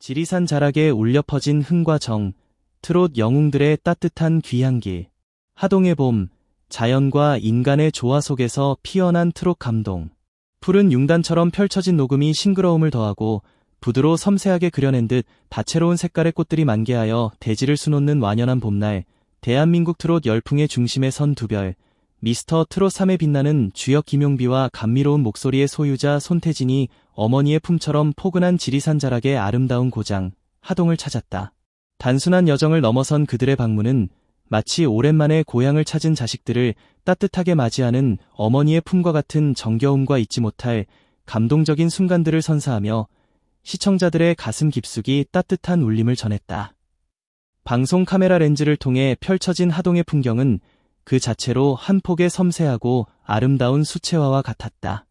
지리산 자락에 울려 퍼진 흥과 정, 트롯 영웅들의 따뜻한 귀향길. 하동의 봄, 자연과 인간의 조화 속에서 피어난 트롯 감동. 푸른 융단처럼 펼쳐진 녹음이 싱그러움을 더하고 붓으로 섬세하게 그려낸 듯 다채로운 색깔의 꽃들이 만개하여 대지를 수놓는 완연한 봄날, 대한민국 트롯 열풍의 중심에 선 두 별, 미스터 트롯 3에 빛나는 주역 김용비와 감미로운 목소리의 소유자 손태진이 어머니의 품처럼 포근한 지리산 자락의 아름다운 고장, 하동을 찾았다. 단순한 여정을 넘어선 그들의 방문은 마치 오랜만에 고향을 찾은 자식들을 따뜻하게 맞이하는 어머니의 품과 같은 정겨움과 잊지 못할 감동적인 순간들을 선사하며 시청자들의 가슴 깊숙이 따뜻한 울림을 전했다. 방송 카메라 렌즈를 통해 펼쳐진 하동의 풍경은 그 자체로 한 폭의 섬세하고 아름다운 수채화와 같았다.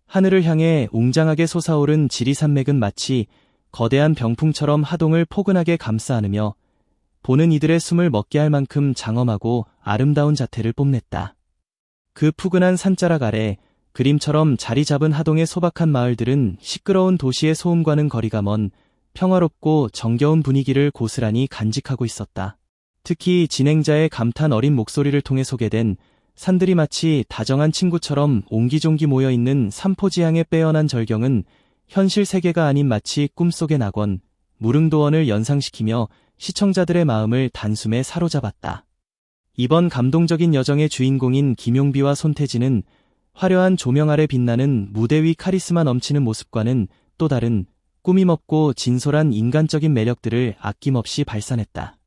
하늘을 향해 웅장하게 솟아오른 지리산맥은 마치 거대한 병풍처럼 하동을 포근하게 감싸 안으며 보는 이들의 숨을 먹게 할 만큼 장엄하고 아름다운 자태를 뽐냈다. 그 푸근한 산자락 아래 그림처럼 자리 잡은 하동의 소박한 마을들은 시끄러운 도시의 소음과는 거리가 먼 평화롭고 정겨운 분위기를 고스란히 간직하고 있었다. 특히 진행자의 감탄 어린 목소리를 통해 소개된 산들이 마치 다정한 친구처럼 옹기종기 모여있는 삼포지향의 빼어난 절경은 현실 세계가 아닌 마치 꿈속의 낙원, 무릉도원을 연상시키며 시청자들의 마음을 단숨에 사로잡았다. 이번 감동적인 여정의 주인공인 김용비와 손태진은 화려한 조명 아래 빛나는 무대 위 카리스마 넘치는 모습과는 또 다른 꾸밈없고 진솔한 인간적인 매력들을 아낌없이 발산했다.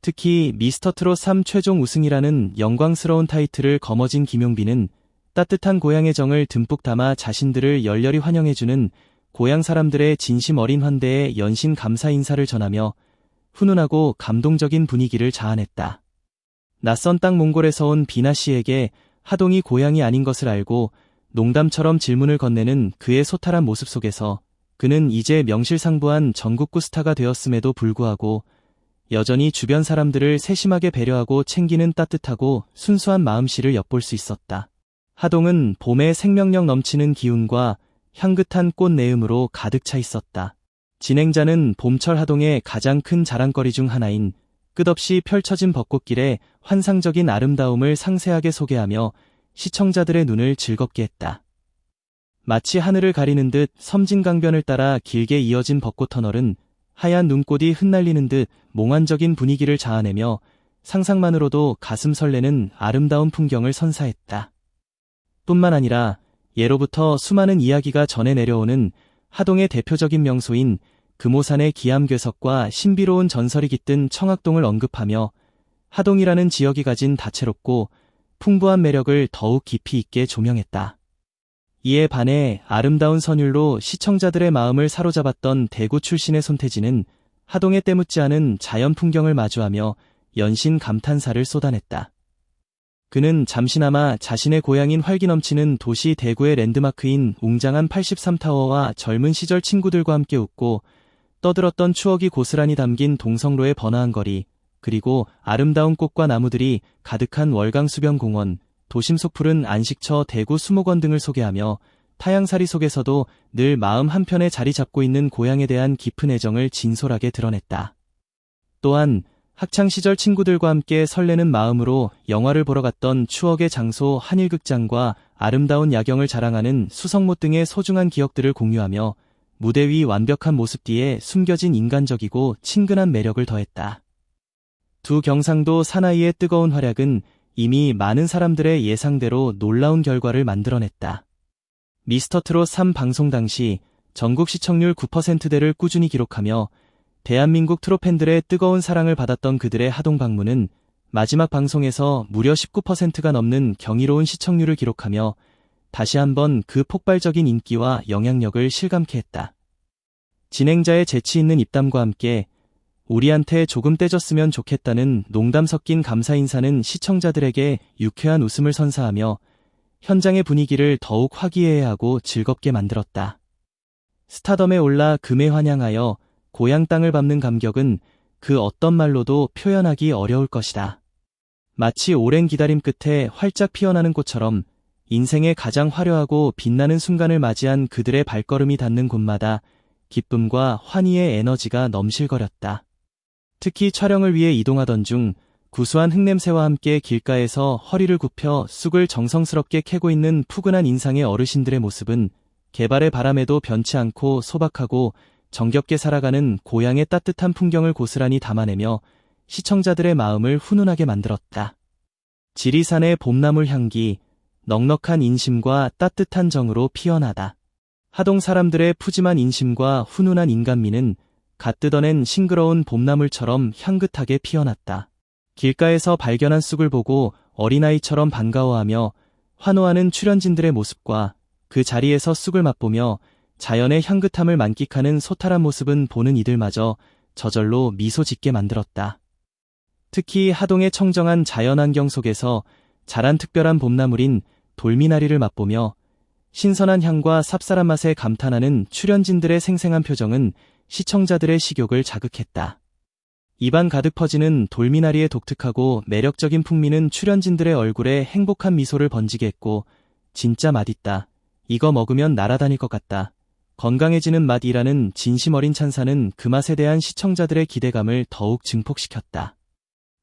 특히 미스터 트롯 3 최종 우승이라는 영광스러운 타이틀을 거머쥔 김용비는 따뜻한 고향의 정을 듬뿍 담아 자신들을 열렬히 환영해주는 고향 사람들의 진심 어린 환대에 연신 감사 인사를 전하며 훈훈하고 감동적인 분위기를 자아냈다. 낯선 땅 몽골에서 온 비나 씨에게 하동이 고향이 아닌 것을 알고 농담처럼 질문을 건네는 그의 소탈한 모습 속에서 그는 이제 명실상부한 전국구 스타가 되었음에도 불구하고 여전히 주변 사람들을 세심하게 배려하고 챙기는 따뜻하고 순수한 마음씨를 엿볼 수 있었다. 하동은 봄의 생명력 넘치는 기운과 향긋한 꽃 내음으로 가득 차 있었다. 진행자는 봄철 하동의 가장 큰 자랑거리 중 하나인 끝없이 펼쳐진 벚꽃길의 환상적인 아름다움을 상세하게 소개하며 시청자들의 눈을 즐겁게 했다. 마치 하늘을 가리는 듯 섬진강변을 따라 길게 이어진 벚꽃 터널은 하얀 눈꽃이 흩날리는 듯 몽환적인 분위기를 자아내며 상상만으로도 가슴 설레는 아름다운 풍경을 선사했다. 뿐만 아니라 예로부터 수많은 이야기가 전해 내려오는 하동의 대표적인 명소인 금오산의 기암괴석과 신비로운 전설이 깃든 청학동을 언급하며 하동이라는 지역이 가진 다채롭고 풍부한 매력을 더욱 깊이 있게 조명했다. 이에 반해 아름다운 선율로 시청자들의 마음을 사로잡았던 대구 출신의 손태진은 하동에 때묻지 않은 자연 풍경을 마주하며 연신 감탄사를 쏟아냈다. 그는 잠시나마 자신의 고향인 활기 넘치는 도시 대구의 랜드마크인 웅장한 83타워와 젊은 시절 친구들과 함께 웃고 떠들었던 추억이 고스란히 담긴 동성로의 번화한 거리, 그리고 아름다운 꽃과 나무들이 가득한 월강수변공원, 도심 속 푸른 안식처 대구 수목원 등을 소개하며 타향살이 속에서도 늘 마음 한편에 자리 잡고 있는 고향에 대한 깊은 애정을 진솔하게 드러냈다. 또한 학창시절 친구들과 함께 설레는 마음으로 영화를 보러 갔던 추억의 장소 한일극장과 아름다운 야경을 자랑하는 수성못 등의 소중한 기억들을 공유하며 무대 위 완벽한 모습 뒤에 숨겨진 인간적이고 친근한 매력을 더했다. 두 경상도 사나이의 뜨거운 활약은 이미 많은 사람들의 예상대로 놀라운 결과를 만들어냈다. 미스터 트롯 3 방송 당시 전국 시청률 9%대를 꾸준히 기록하며 대한민국 트롯 팬들의 뜨거운 사랑을 받았던 그들의 하동 방문은 마지막 방송에서 무려 19%가 넘는 경이로운 시청률을 기록하며 다시 한번 그 폭발적인 인기와 영향력을 실감케 했다. 진행자의 재치 있는 입담과 함께 우리한테 조금 떼줬으면 좋겠다는 농담 섞인 감사 인사는 시청자들에게 유쾌한 웃음을 선사하며 현장의 분위기를 더욱 화기애애하고 즐겁게 만들었다. 스타덤에 올라 금에 환향하여 고향 땅을 밟는 감격은 그 어떤 말로도 표현하기 어려울 것이다. 마치 오랜 기다림 끝에 활짝 피어나는 꽃처럼 인생의 가장 화려하고 빛나는 순간을 맞이한 그들의 발걸음이 닿는 곳마다 기쁨과 환희의 에너지가 넘실거렸다. 특히 촬영을 위해 이동하던 중 구수한 흙냄새와 함께 길가에서 허리를 굽혀 쑥을 정성스럽게 캐고 있는 푸근한 인상의 어르신들의 모습은 개발의 바람에도 변치 않고 소박하고 정겹게 살아가는 고향의 따뜻한 풍경을 고스란히 담아내며 시청자들의 마음을 훈훈하게 만들었다. 지리산의 봄나물 향기, 넉넉한 인심과 따뜻한 정으로 피어나다. 하동 사람들의 푸짐한 인심과 훈훈한 인간미는 갓 뜯어낸 싱그러운 봄나물처럼 향긋하게 피어났다. 길가에서 발견한 쑥을 보고 어린아이처럼 반가워하며 환호하는 출연진들의 모습과 그 자리에서 쑥을 맛보며 자연의 향긋함을 만끽하는 소탈한 모습은 보는 이들마저 저절로 미소 짓게 만들었다. 특히 하동의 청정한 자연환경 속에서 자란 특별한 봄나물인 돌미나리를 맛보며 신선한 향과 쌉쌀한 맛에 감탄하는 출연진들의 생생한 표정은 시청자들의 식욕을 자극했다. 입안 가득 퍼지는 돌미나리의 독특하고 매력적인 풍미는 출연진들의 얼굴에 행복한 미소를 번지게 했고, 진짜 맛있다. 이거 먹으면 날아다닐 것 같다. 건강해지는 맛이라는 진심 어린 찬사는 그 맛에 대한 시청자들의 기대감을 더욱 증폭시켰다.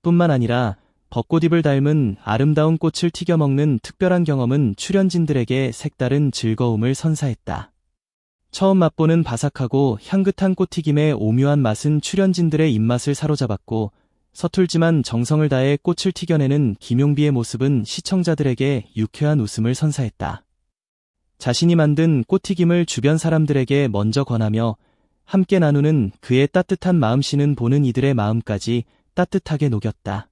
뿐만 아니라 벚꽃잎을 닮은 아름다운 꽃을 튀겨 먹는 특별한 경험은 출연진들에게 색다른 즐거움을 선사했다. 처음 맛보는 바삭하고 향긋한 꽃튀김의 오묘한 맛은 출연진들의 입맛을 사로잡았고, 서툴지만 정성을 다해 꽃을 튀겨내는 김용비의 모습은 시청자들에게 유쾌한 웃음을 선사했다. 자신이 만든 꽃튀김을 주변 사람들에게 먼저 권하며 함께 나누는 그의 따뜻한 마음씨는 보는 이들의 마음까지 따뜻하게 녹였다.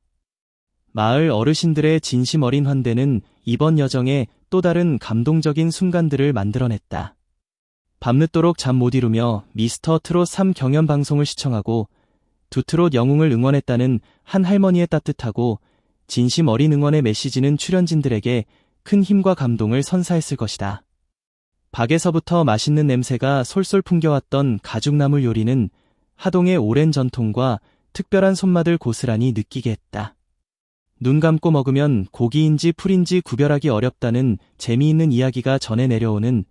마을 어르신들의 진심 어린 환대는 이번 여정에 또 다른 감동적인 순간들을 만들어냈다. 밤늦도록 잠 못 이루며 미스터 트롯 3 경연 방송을 시청하고 두 트롯 영웅을 응원했다는 한 할머니의 따뜻하고 진심 어린 응원의 메시지는 출연진들에게 큰 힘과 감동을 선사했을 것이다. 박에서부터 맛있는 냄새가 솔솔 풍겨왔던 가죽나물 요리는 하동의 오랜 전통과 특별한 손맛을 고스란히 느끼게 했다. 눈 감고 먹으면 고기인지 풀인지 구별하기 어렵다는 재미있는 이야기가 전해 내려오는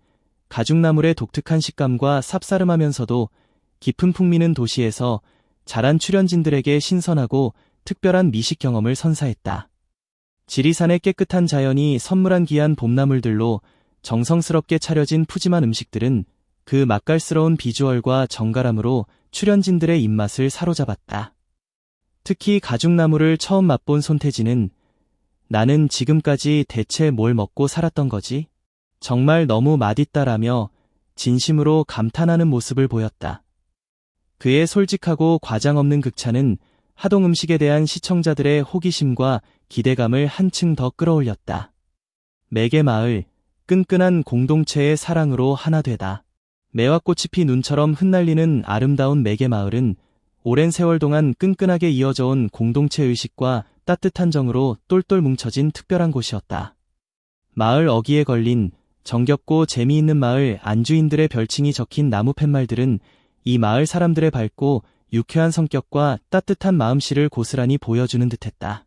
가죽나물의 독특한 식감과 쌉싸름하면서도 깊은 풍미는 도시에서 자란 출연진들에게 신선하고 특별한 미식 경험을 선사했다. 지리산의 깨끗한 자연이 선물한 귀한 봄나물들로 정성스럽게 차려진 푸짐한 음식들은 그 맛깔스러운 비주얼과 정갈함으로 출연진들의 입맛을 사로잡았다. 특히 가죽나물을 처음 맛본 손태진은 나는 지금까지 대체 뭘 먹고 살았던 거지? 정말 너무 맛있다라며 진심으로 감탄하는 모습을 보였다. 그의 솔직하고 과장 없는 극찬은 하동 음식에 대한 시청자들의 호기심과 기대감을 한층 더 끌어올렸다. 매개마을, 끈끈한 공동체의 사랑으로 하나 되다. 매화 꽃이 피 눈처럼 흩날리는 아름다운 매개마을은 오랜 세월 동안 끈끈하게 이어져온 공동체 의식과 따뜻한 정으로 똘똘 뭉쳐진 특별한 곳이었다. 마을 어귀에 걸린 정겹고 재미있는 마을 안주인들의 별칭이 적힌 나무 팻말들은 이 마을 사람들의 밝고 유쾌한 성격과 따뜻한 마음씨를 고스란히 보여주는 듯했다.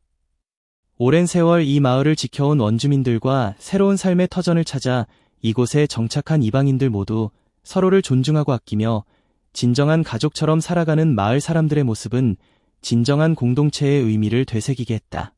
오랜 세월 이 마을을 지켜온 원주민들과 새로운 삶의 터전을 찾아 이곳에 정착한 이방인들 모두 서로를 존중하고 아끼며 진정한 가족처럼 살아가는 마을 사람들의 모습은 진정한 공동체의 의미를 되새기게 했다.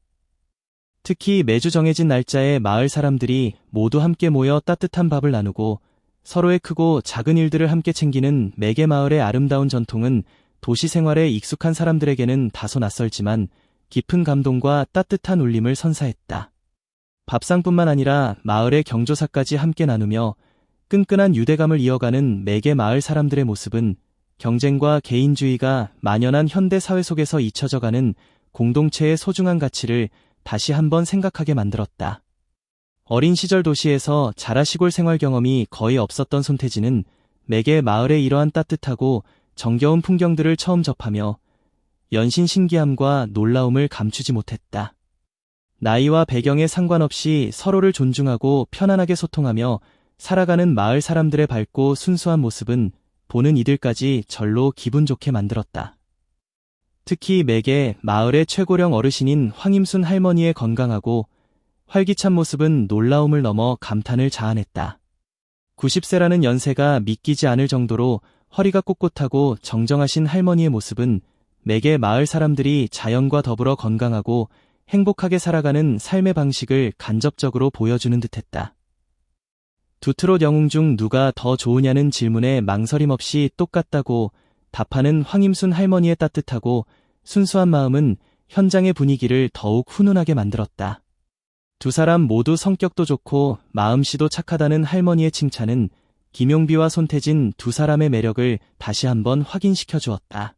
특히 매주 정해진 날짜에 마을 사람들이 모두 함께 모여 따뜻한 밥을 나누고 서로의 크고 작은 일들을 함께 챙기는 매개마을의 아름다운 전통은 도시 생활에 익숙한 사람들에게는 다소 낯설지만 깊은 감동과 따뜻한 울림을 선사했다. 밥상뿐만 아니라 마을의 경조사까지 함께 나누며 끈끈한 유대감을 이어가는 매개마을 사람들의 모습은 경쟁과 개인주의가 만연한 현대 사회 속에서 잊혀져가는 공동체의 소중한 가치를 다시 한번 생각하게 만들었다. 어린 시절 도시에서 자라 시골 생활 경험이 거의 없었던 손태진은 매개 마을의 이러한 따뜻하고 정겨운 풍경들을 처음 접하며 연신 신기함과 놀라움을 감추지 못했다. 나이와 배경에 상관없이 서로를 존중하고 편안하게 소통하며 살아가는 마을 사람들의 밝고 순수한 모습은 보는 이들까지 절로 기분 좋게 만들었다. 특히 매개 마을의 최고령 어르신인 황임순 할머니의 건강하고 활기찬 모습은 놀라움을 넘어 감탄을 자아냈다. 90세라는 연세가 믿기지 않을 정도로 허리가 꼿꼿하고 정정하신 할머니의 모습은 매개 마을 사람들이 자연과 더불어 건강하고 행복하게 살아가는 삶의 방식을 간접적으로 보여주는 듯했다. 두 트롯 영웅 중 누가 더 좋으냐는 질문에 망설임 없이 똑같다고 답하는 황임순 할머니의 따뜻하고 순수한 마음은 현장의 분위기를 더욱 훈훈하게 만들었다. 두 사람 모두 성격도 좋고 마음씨도 착하다는 할머니의 칭찬은 김용비와 손태진 두 사람의 매력을 다시 한번 확인시켜 주었다.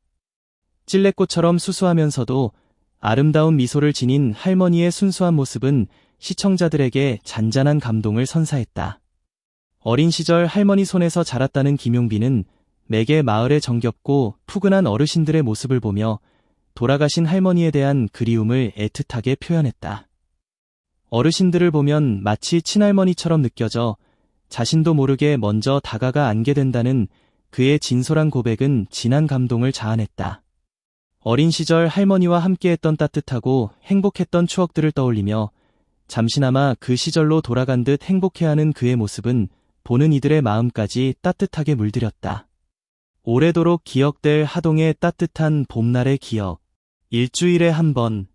찔레꽃처럼 수수하면서도 아름다운 미소를 지닌 할머니의 순수한 모습은 시청자들에게 잔잔한 감동을 선사했다. 어린 시절 할머니 손에서 자랐다는 김용비는 매개 마을의 정겹고 푸근한 어르신들의 모습을 보며 돌아가신 할머니에 대한 그리움을 애틋하게 표현했다. 어르신들을 보면 마치 친할머니처럼 느껴져 자신도 모르게 먼저 다가가 안게 된다는 그의 진솔한 고백은 진한 감동을 자아냈다. 어린 시절 할머니와 함께했던 따뜻하고 행복했던 추억들을 떠올리며 잠시나마 그 시절로 돌아간 듯 행복해하는 그의 모습은 보는 이들의 마음까지 따뜻하게 물들였다. 오래도록 기억될 하동의 따뜻한 봄날의 기억. 일주일에 한 번